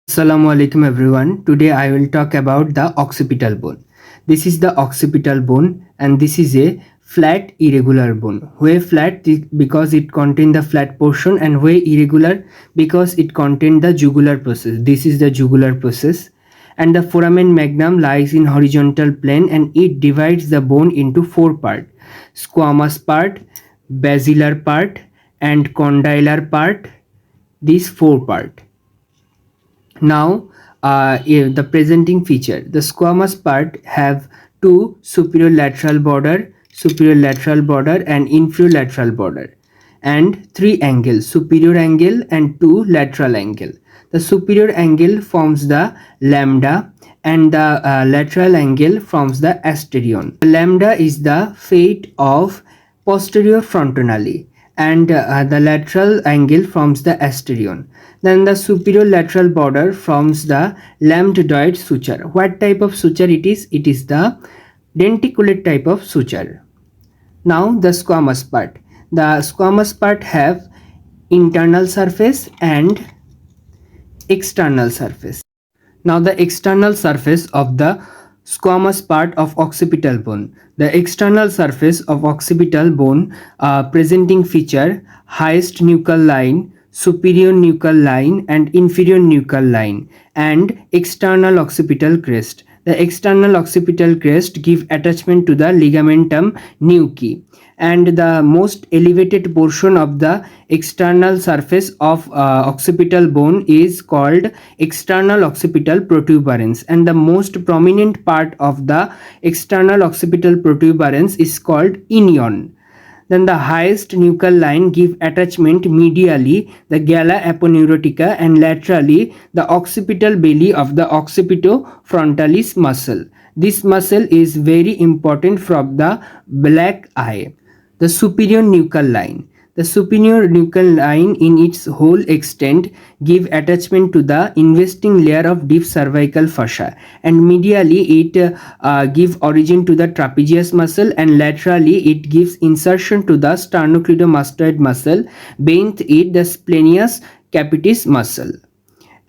Assalamu alaikum everyone. Today I will talk about the occipital bone. This is the occipital bone and this is a flat irregular bone. Where flat because it contains the flat portion and where irregular because it contains the jugular process. This is the jugular process and the foramen magnum lies in horizontal plane and it divides the bone into four parts: squamous part, basilar part and condylar part. These four parts. Now, the presenting feature, the squamous part have two superior lateral border and inferior lateral border, and three angles, superior angle and two lateral angle. The superior angle forms the lambda and the lateral angle forms the asterion. The lambda is the fate of posterior frontonally and the lateral angle forms the asterion. Then the superior lateral border forms the lambdoid suture. What type of suture it is? It is the denticulate type of suture. Now the squamous part. The squamous part have internal surface and external surface. Now the external surface of the squamous part of occipital bone. The external surface of occipital bone presenting feature highest nuchal line, superior nuchal line and inferior nuchal line and external occipital crest. The external occipital crest give attachment to the ligamentum nuchae and the most elevated portion of the external surface of occipital bone is called external occipital protuberance and the most prominent part of the external occipital protuberance is called inion. Then the highest nuchal line give attachment medially the gala aponeurotica and laterally the occipital belly of the occipitofrontalis muscle. This muscle is very important from the black eye. The superior nuchal line. The superior nuchal line in its whole extent give attachment to the investing layer of deep cervical fossa and medially it give origin to the trapezius muscle and laterally it gives insertion to the sternocleidomastoid muscle, beneath it the splenius capitis muscle.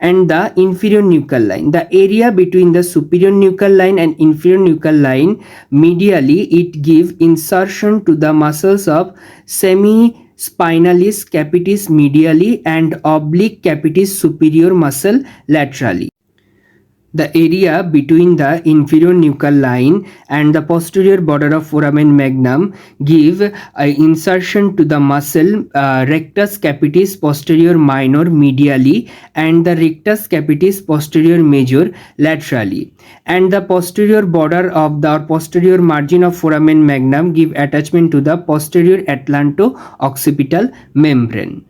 And the inferior nuchal line, the area between the superior nuchal line and inferior nuchal line, medially it give insertion to the muscles of semispinalis capitis medially and oblique capitis superior muscle laterally. The area between the inferior nuchal line and the posterior border of foramen magnum give insertion to the muscle rectus capitis posterior minor medially and the rectus capitis posterior major laterally. And the posterior border of the posterior margin of foramen magnum give attachment to the posterior atlanto-occipital membrane.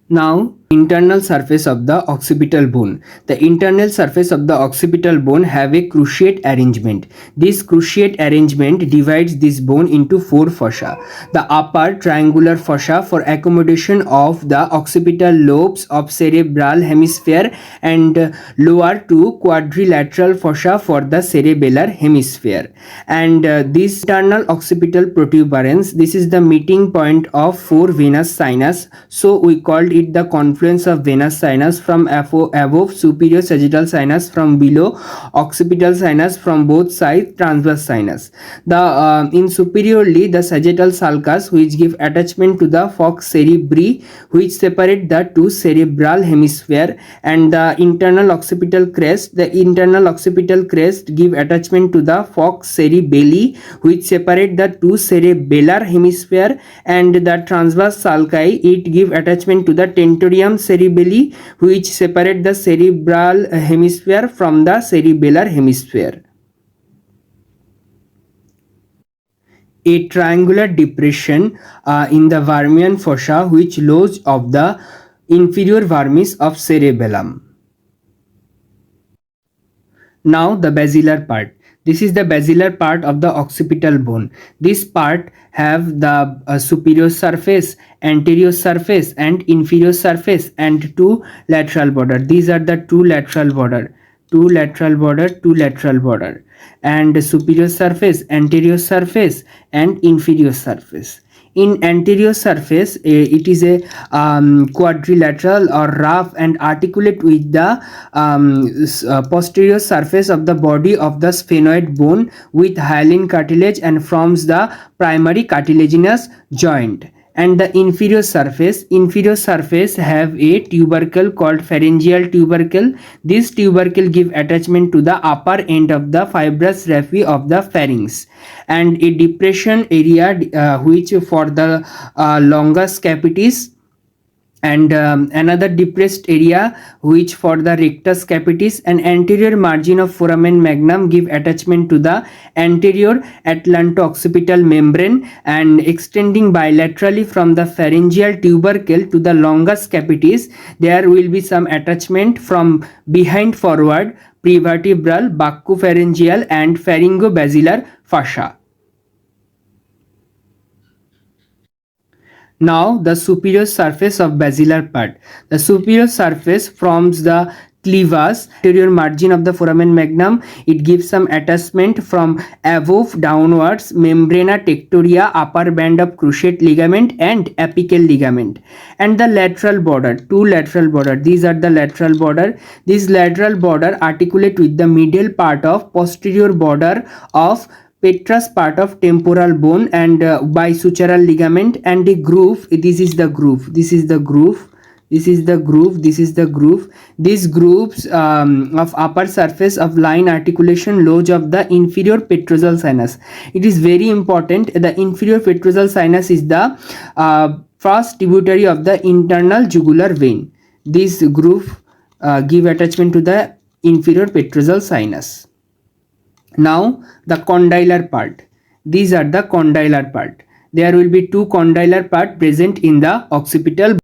Now, internal surface of the occipital bone. The internal surface of the occipital bone have a cruciate arrangement. This cruciate arrangement divides this bone into four fossa. The upper triangular fossa for accommodation of the occipital lobes of cerebral hemisphere and lower two quadrilateral fossa for the cerebellar hemisphere. And this internal occipital protuberance, this is the meeting point of four venous sinus. So we called it the confluence of venous sinus, from above superior sagittal sinus, from below occipital sinus, from both sides transverse sinus. The in superiorly the sagittal sulcus which give attachment to the fox cerebri which separate the two cerebral hemisphere, and the internal occipital crest. The internal occipital crest give attachment to the fox cerebelli which separate the two cerebellar hemisphere, and the transverse sulci it give attachment to the tentorium cerebelli which separate the cerebral hemisphere from the cerebellar hemisphere. A triangular depression in the Vermian fossa which loge of the inferior vermis of cerebellum. Now the basilar part. This is the basilar part of the occipital bone. This part have the superior surface, anterior surface and inferior surface and two lateral border. These are the two lateral border, two lateral border and superior surface, anterior surface and inferior surface. In anterior surface, it is a quadrilateral or rough and articulate with the posterior surface of the body of the sphenoid bone with hyaline cartilage and forms the primary cartilaginous joint. And the inferior surface have a tubercle called pharyngeal tubercle. This tubercle give attachment to the upper end of the fibrous raphe of the pharynx, and a depression area which for the longus capitis, and another depressed area which for the rectus capitis. And anterior margin of foramen magnum give attachment to the anterior atlanto-occipital membrane, and extending bilaterally from the pharyngeal tubercle to the longus capitis, there will be some attachment from behind forward prevertebral, buccopharyngeal and pharyngobasilar fascia. Now the superior surface of basilar part. The superior surface forms the clevus, anterior margin of the foramen magnum. It gives some attachment from above downwards, membrana tectoria, upper band of cruciate ligament and apical ligament. And the lateral border, two lateral border. These are the lateral border. This lateral border articulate with the middle part of posterior border of petrous part of temporal bone and bisutural ligament, and the groove. This is the groove. This is the groove. This is the groove. This is the groove. These grooves of upper surface of line articulation lodge of the inferior petrosal sinus. It is very important. The inferior petrosal sinus is the first tributary of the internal jugular vein. This groove give attachment to the inferior petrosal sinus. Now the condylar part. These are the condylar part. There will be two condylar part present in the occipital.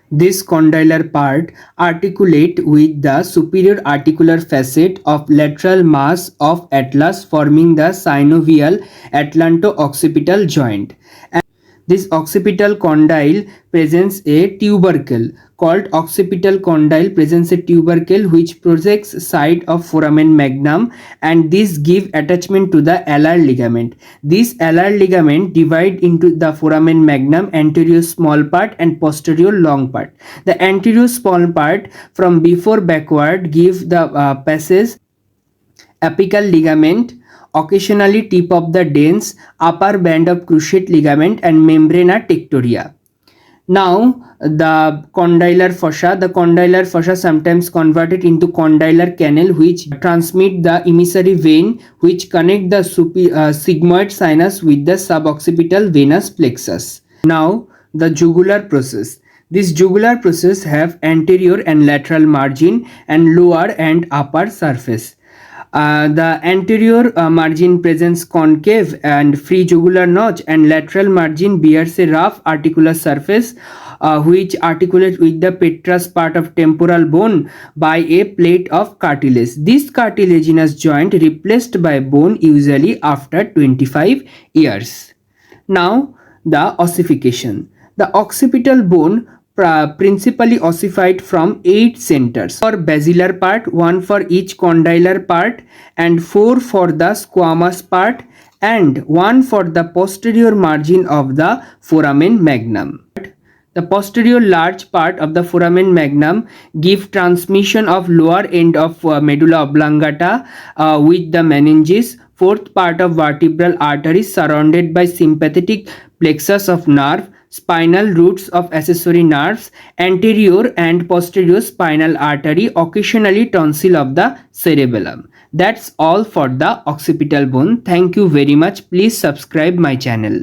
This condylar part articulate with the superior articular facet of lateral mass of atlas, forming the synovial atlanto-occipital joint. And this occipital condyle presents a tubercle called occipital condyle, presents a tubercle which projects side of foramen magnum, and this give attachment to the alar ligament. This alar ligament divide into the foramen magnum anterior small part and posterior long part. The anterior small part from before backward give the passage apical ligament, occasionally tip of the dens, upper band of cruciate ligament and membrana tectoria. Now the condylar fossa. The condylar fossa sometimes converted into condylar canal which transmit the emissary vein which connect the sigmoid sinus with the suboccipital venous plexus. Now the jugular process. This jugular process have anterior and lateral margin and lower and upper surface. The anterior margin presents concave and free jugular notch, and lateral margin bears a rough articular surface which articulate with the petrous part of temporal bone by a plate of cartilage. This cartilaginous joint replaced by bone usually after 25 years. Now the ossification. The occipital bone principally ossified from 8 centers for basilar part, 1 for each condylar part and 4 for the squamous part and 1 for the posterior margin of the foramen magnum. The posterior large part of the foramen magnum give transmission of lower end of medulla oblongata with the meninges. Fourth part of vertebral artery surrounded by sympathetic plexus of nerve, spinal roots of accessory nerves, anterior and posterior spinal artery, occasionally tonsil of the cerebellum. That's all for the occipital bone. Thank you very much. Please subscribe my channel.